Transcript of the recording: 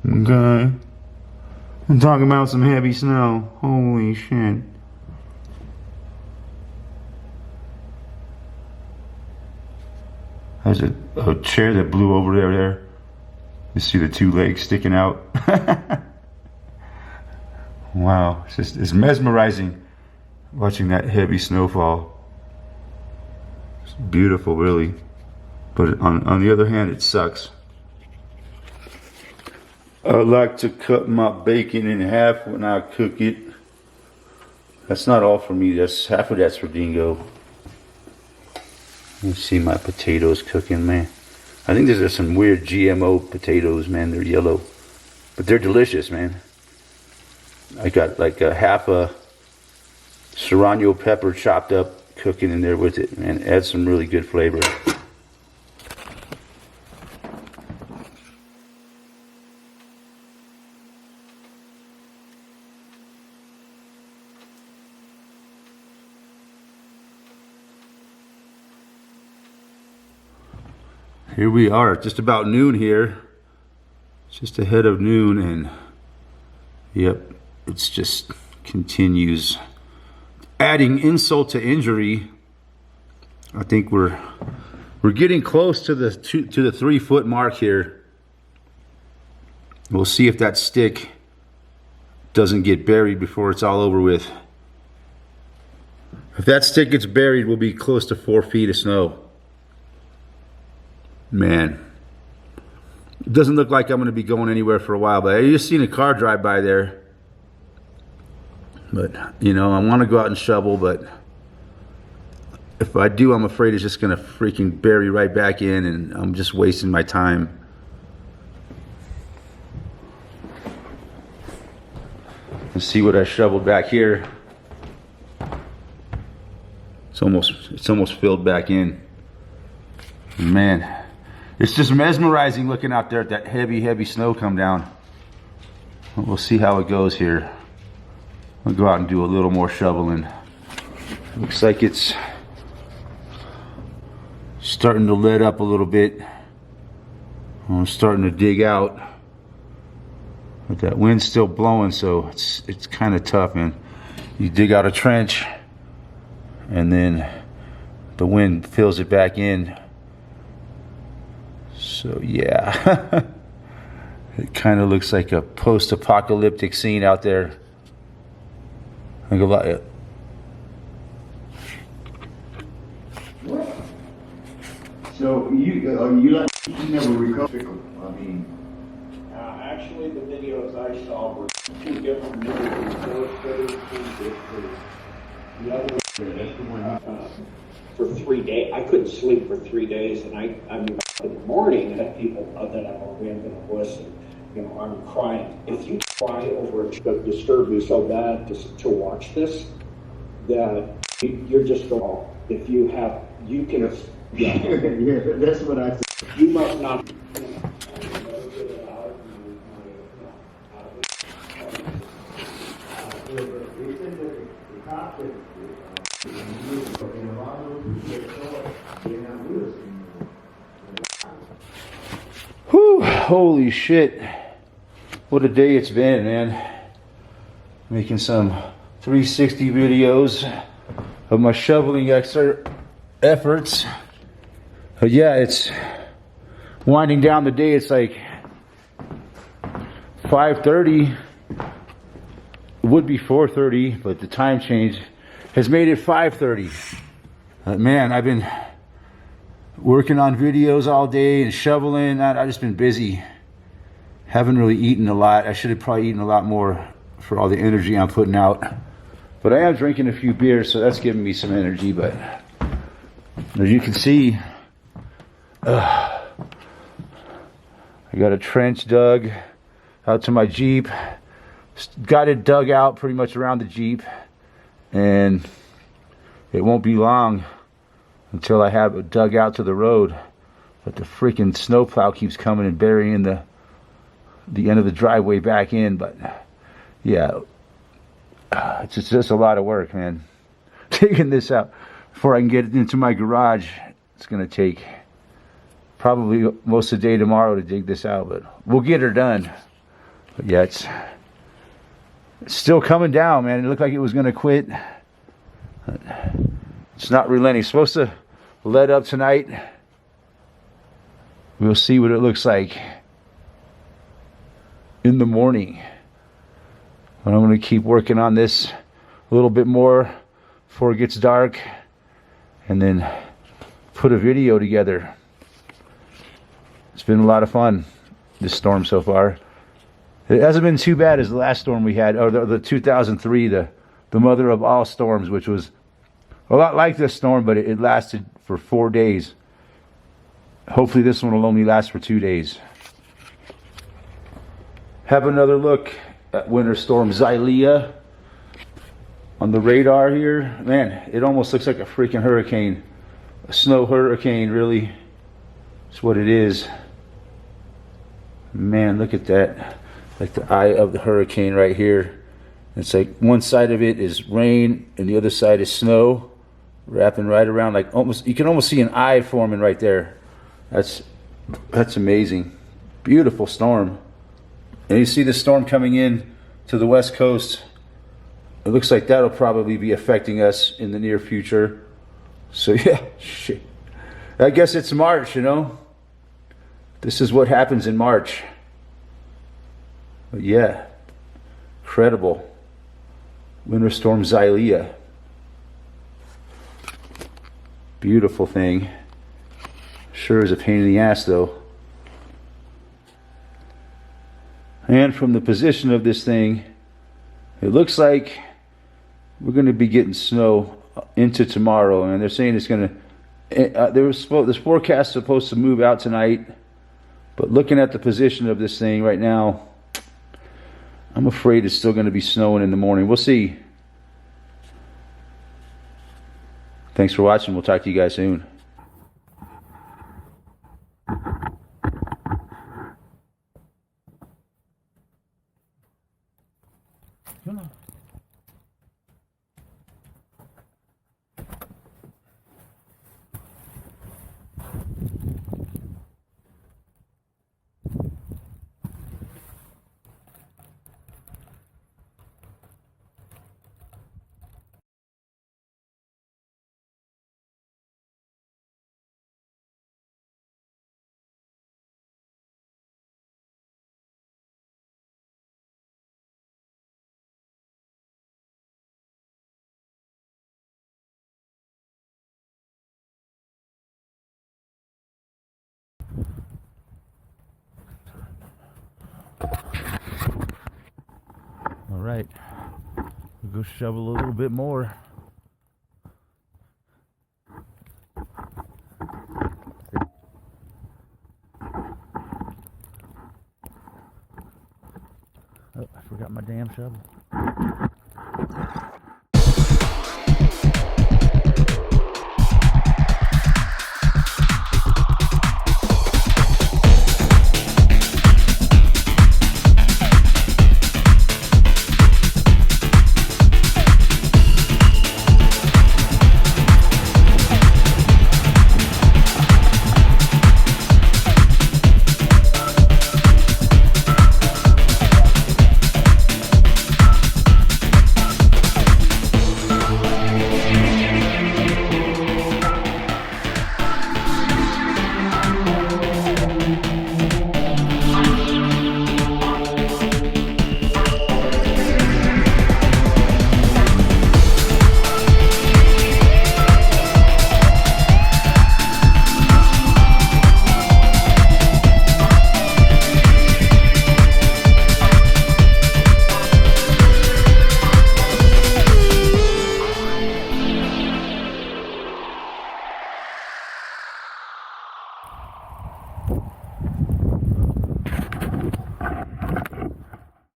Okay. I'm talking about some heavy snow. Holy shit. There's a chair that blew over there. You see the two legs sticking out. Wow, it's mesmerizing watching that heavy snowfall. It's beautiful, really. But on the other hand, it sucks. I like to cut my bacon in half when I cook it. That's not all for me. That's half of that's for Dingo. You see my potatoes cooking, man. I think these are some weird GMO potatoes, man. They're yellow, but they're delicious, man. I got like a half a serrano pepper chopped up, cooking in there with it, man. Adds some really good flavor. Here we are, just about noon here. Just ahead of noon, and yep, it's just continues adding insult to injury. I think we're getting close to the 3 foot mark here. We'll see if that stick doesn't get buried before it's all over with. If that stick gets buried, we'll be close to 4 feet of snow. Man, it doesn't look like I'm going to be going anywhere for a while, but I just seen a car drive by there. But, you know, I want to go out and shovel, but if I do, I'm afraid it's just going to freaking bury right back in, and I'm just wasting my time. Let's see what I shoveled back here. It's almost filled back in. Man. It's just mesmerizing looking out there at that heavy snow come down. We'll see how it goes here. I'll go out and do a little more shoveling. Looks like it's starting to let up a little bit. I'm starting to dig out. But that wind's still blowing, so it's kind of tough, man. You dig out a trench, and then the wind fills it back in. So yeah, it kind of looks like a post-apocalyptic scene out there. Think about it. So you never recovered. I mean, actually, the videos I saw were 2 different videos. The other for 3 days. I couldn't sleep for 3 days, and I'm in the morning, and people that I'm a random listen, you know, I'm crying. If you cry over it, it disturbed me so bad to watch this, that you're just going, if you have, you can, yeah, that's what I said. You must not. Whew, holy shit. What a day it's been, man. Making some 360 videos of my shoveling efforts. But yeah, it's winding down the day. It's like 5:30. It would be 4:30, but the time change has made it 5:30. Man, I've been working on videos all day and shoveling. I've just been busy. Haven't really eaten a lot. I should have probably eaten a lot more for all the energy I'm putting out. But I am drinking a few beers, so that's giving me some energy. But as you can see, I got a trench dug out to my Jeep. Got it dug out pretty much around the Jeep, and it won't be long until I have it dug out to the road. But the freaking snowplow keeps coming and burying the end of the driveway back in. But yeah, it's just a lot of work, man. Digging this out before I can get it into my garage. It's gonna take probably most of the day tomorrow to dig this out, but we'll get her done. But yeah, it's still coming down, man. It looked like it was going to quit. It's not relenting. It's supposed to let up tonight. We'll see what it looks like in the morning. But I'm going to keep working on this a little bit more before it gets dark, and then put a video together. It's been a lot of fun, this storm so far. It hasn't been too bad as the last storm we had, or the 2003, the mother of all storms, which was a lot like this storm, but it lasted for 4 days. Hopefully this one will only last for 2 days. Have another look at Winter Storm Xylia on the radar here. Man, it almost looks like a freaking hurricane. A snow hurricane, really. That's what it is. Man, look at that. Like the eye of the hurricane right here. It's like one side of it is rain and the other side is snow, wrapping right around, like almost, you can almost see an eye forming right there. That's amazing. Beautiful storm. And you see the storm coming in to the west coast. It looks like that'll probably be affecting us in the near future. So yeah, shit. I guess it's March, you know. This is what happens in March. But yeah, incredible. Winter Storm Xylia. Beautiful thing. Sure is a pain in the ass though. And from the position of this thing, it looks like we're going to be getting snow into tomorrow. And they're saying it's going to, this forecast is supposed to move out tonight. But looking at the position of this thing right now, I'm afraid it's still going to be snowing in the morning. We'll see. Thanks for watching. We'll talk to you guys soon. Come on. All right, we'll go shovel a little bit more. Oh, I forgot my damn shovel.